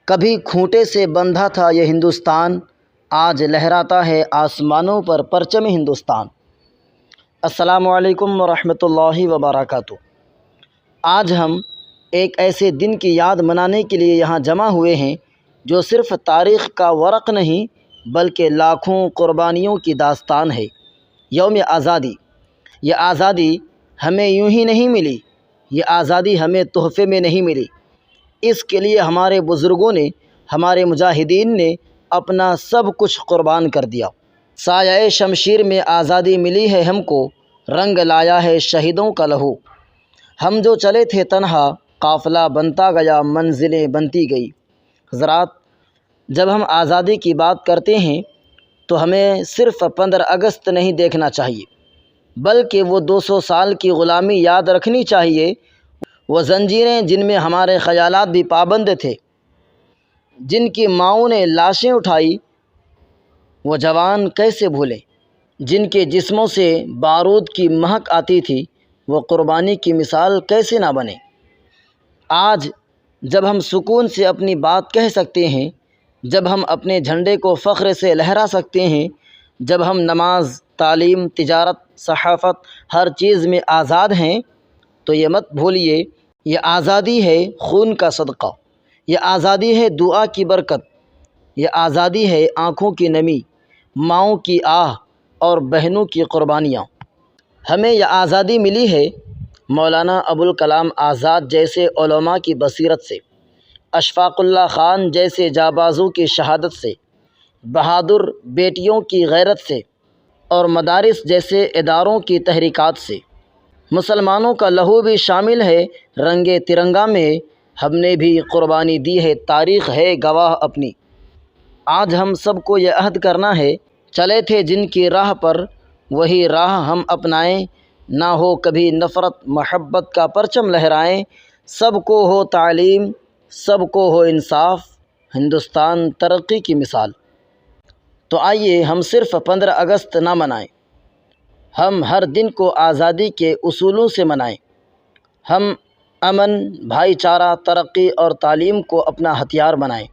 کبھی کھوٹے سے بندھا تھا یہ ہندوستان، آج لہراتا ہے آسمانوں پر پرچم ہندوستان۔ السلام علیکم ورحمۃ اللہ وبرکاتہ۔ آج ہم ایک ایسے دن کی یاد منانے کے لیے یہاں جمع ہوئے ہیں جو صرف تاریخ کا ورق نہیں بلکہ لاکھوں قربانیوں کی داستان ہے۔ یوم آزادی۔ یہ آزادی ہمیں یوں ہی نہیں ملی، یہ آزادی ہمیں تحفے میں نہیں ملی، اس کے لیے ہمارے بزرگوں نے، ہمارے مجاہدین نے اپنا سب کچھ قربان کر دیا۔ سایہ شمشیر میں آزادی ملی ہے ہم کو، رنگ لایا ہے شہیدوں کا لہو۔ ہم جو چلے تھے تنہا، قافلہ بنتا گیا، منزلیں بنتی گئی۔ حضرات، جب ہم آزادی کی بات کرتے ہیں تو ہمیں صرف 15 اگست نہیں دیکھنا چاہیے، بلکہ وہ 200 سال کی غلامی یاد رکھنی چاہیے۔ وہ زنجیریں جن میں ہمارے خیالات بھی پابند تھے، جن کی ماؤں نے لاشیں اٹھائی، وہ جوان کیسے بھولیں؟ جن کے جسموں سے بارود کی مہک آتی تھی، وہ قربانی کی مثال کیسے نہ بنے؟ آج جب ہم سکون سے اپنی بات کہہ سکتے ہیں، جب ہم اپنے جھنڈے کو فخر سے لہرا سکتے ہیں، جب ہم نماز، تعلیم، تجارت، صحافت، ہر چیز میں آزاد ہیں، تو یہ مت بھولیے، یہ آزادی ہے خون کا صدقہ، یہ آزادی ہے دعا کی برکت، یہ آزادی ہے آنکھوں کی نمی، ماؤں کی آہ اور بہنوں کی قربانیاں۔ ہمیں یہ آزادی ملی ہے مولانا ابوالکلام آزاد جیسے علماء کی بصیرت سے، اشفاق اللہ خان جیسے جانبازوں کی شہادت سے، بہادر بیٹیوں کی غیرت سے، اور مدارس جیسے اداروں کی تحریکات سے۔ مسلمانوں کا لہو بھی شامل ہے رنگ ترنگا میں، ہم نے بھی قربانی دی ہے، تاریخ ہے گواہ اپنی۔ آج ہم سب کو یہ عہد کرنا ہے، چلے تھے جن کی راہ پر وہی راہ ہم اپنائیں، نہ ہو کبھی نفرت محبت کا پرچم لہرائیں، سب کو ہو تعلیم، سب کو ہو انصاف، ہندوستان ترقی کی مثال۔ تو آئیے ہم صرف 15 اگست نہ منائیں، ہم ہر دن کو آزادی کے اصولوں سے منائیں۔ ہم امن، بھائی چارہ، ترقی اور تعلیم کو اپنا ہتھیار بنائیں۔